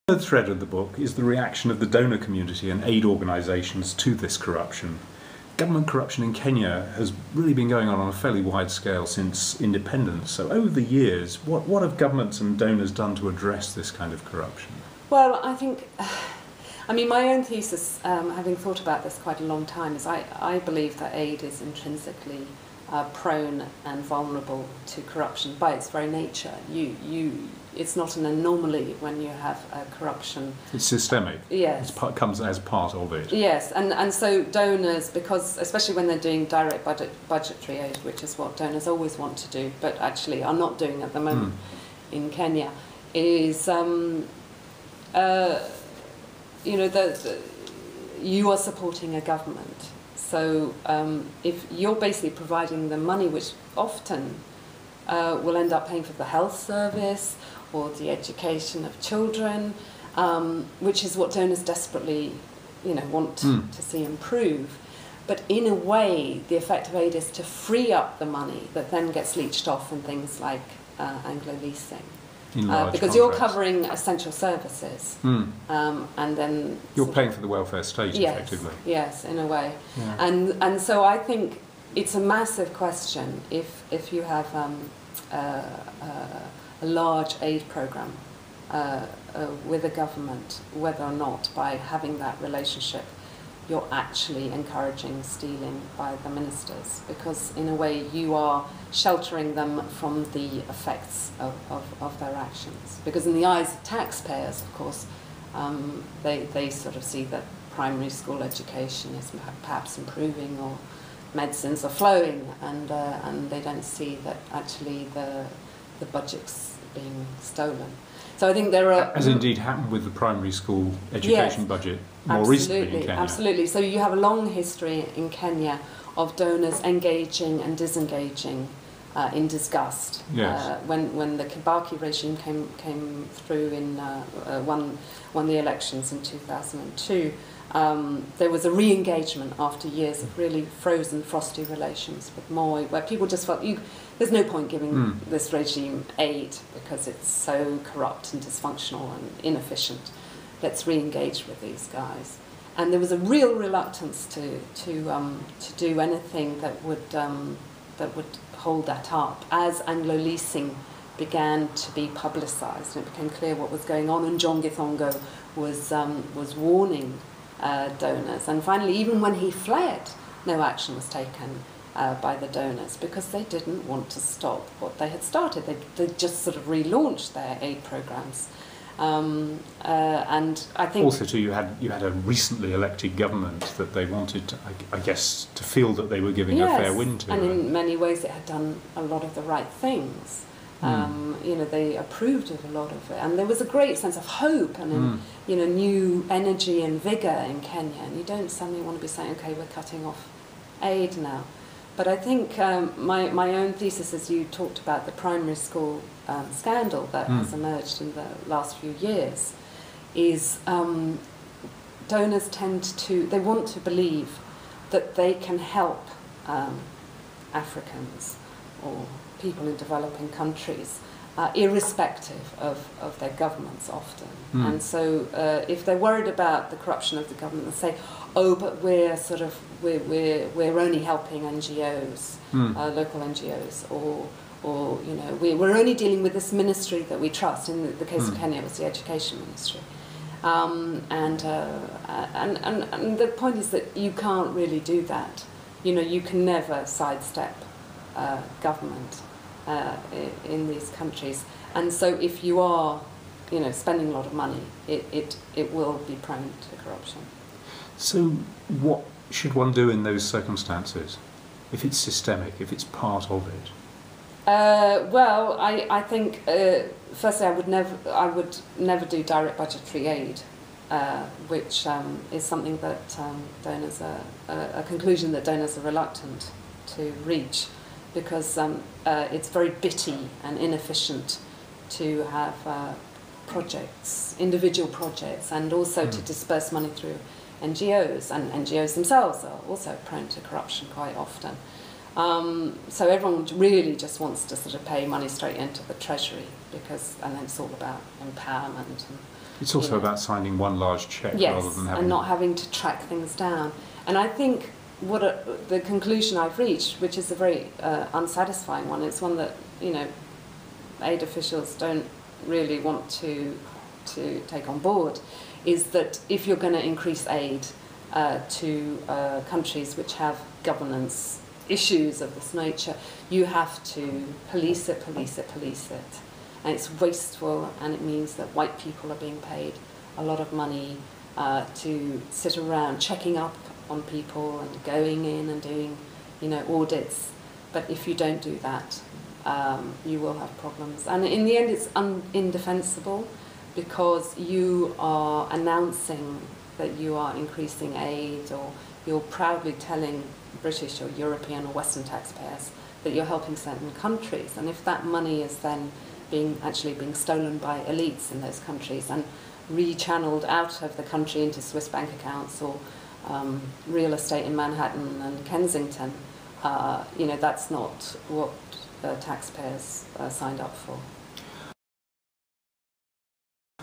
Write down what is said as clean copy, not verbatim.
The thread of the book is the reaction of the donor community and aid organisations to this corruption. Government corruption in Kenya has really been going on a fairly wide scale since independence. So over the years, what have governments and donors done to address this kind of corruption? Well, I mean, my own thesis, having thought about this quite a long time, is I believe that aid is intrinsically prone and vulnerable to corruption by its very nature. It's not an anomaly when you have corruption. It's systemic. Yes. It comes as part of it. Yes, and so donors, because especially when they're doing direct budgetary aid, which is what donors always want to do, but actually are not doing at the moment in Kenya, is you are supporting a government. So if you're basically providing the money, which often will end up paying for the health service or the education of children, which is what donors desperately, want to see improve. But in a way, the effect of aid is to free up the money that then gets leached off in things like Anglo-leasing. Because you're covering essential services, and then you're paying for the welfare state, effectively. Yes, in a way, yeah. And so I think it's a massive question if you have a large aid program with a government, whether or not by having that relationship you're actually encouraging stealing by the ministers, because in a way you are sheltering them from the effects of their actions. Because in the eyes of taxpayers, of course, they sort of see that primary school education is perhaps improving or medicines are flowing, and they don't see that actually the budget's being stolen. So I think there are... As indeed happened with the primary school education budget more recently in Kenya. Absolutely. So you have a long history in Kenya of donors engaging and disengaging in disgust. Yes. When the Kibaki regime came through and won the elections in 2002, there was a re-engagement after years of really frozen, frosty relations with Moi, where people just felt there's no point giving this regime aid because it's so corrupt and dysfunctional and inefficient. Let's re-engage with these guys. And there was a real reluctance to do anything that would hold that up as Anglo-leasing began to be publicised and it became clear what was going on. And John Githongo was warning donors, and finally, even when he fled, no action was taken by the donors because they didn't want to stop what they had started. They just sort of relaunched their aid programs, and I think also too you had a recently elected government that they wanted, I guess, to feel that they were giving a fair wind to. And in many ways, it had done a lot of the right things. They approved of a lot of it, and there was a great sense of hope and new energy and vigour in Kenya. And you don't suddenly want to be saying, "Okay, we're cutting off aid now." But I think my own thesis, as you talked about the primary school scandal that has emerged in the last few years, is donors they want to believe that they can help Africans or people in developing countries, irrespective of their governments often. And so if they're worried about the corruption of the government, they say, oh, but we're only helping NGOs, local NGOs, or we're only dealing with this ministry that we trust. In the case of Kenya, it was the education ministry. And the point is that you can't really do that. You can never sidestep government in these countries, and so if you are, spending a lot of money, it will be prone to corruption. So, what should one do in those circumstances, if it's systemic, if it's part of it? Well, I think firstly, I would never do direct budgetary aid, which is something that donors a conclusion that donors are reluctant to reach, because it's very bitty and inefficient to have individual projects, and also to disperse money through NGOs, and NGOs themselves are also prone to corruption quite often. So everyone really just wants to sort of pay money straight into the treasury, and then it's all about empowerment and It's also you know. about signing one large cheque Yes, rather than having... and not having to track things down. And I think the conclusion I've reached, which is a very unsatisfying one, it's one that, you know, aid officials don't really want to take on board, is that if you're going to increase aid to countries which have governance issues of this nature, you have to police it. And it's wasteful, and it means that white people are being paid a lot of money to sit around checking up on people and going in and doing, you know, audits. But if you don't do that, you will have problems. And in the end, it's indefensible, because you are announcing that you are increasing aid, or you're proudly telling British or European or Western taxpayers that you're helping certain countries. And if that money is then actually being stolen by elites in those countries and rechanneled out of the country into Swiss bank accounts or real estate in Manhattan and Kensington, you know, that's not what taxpayers signed up for.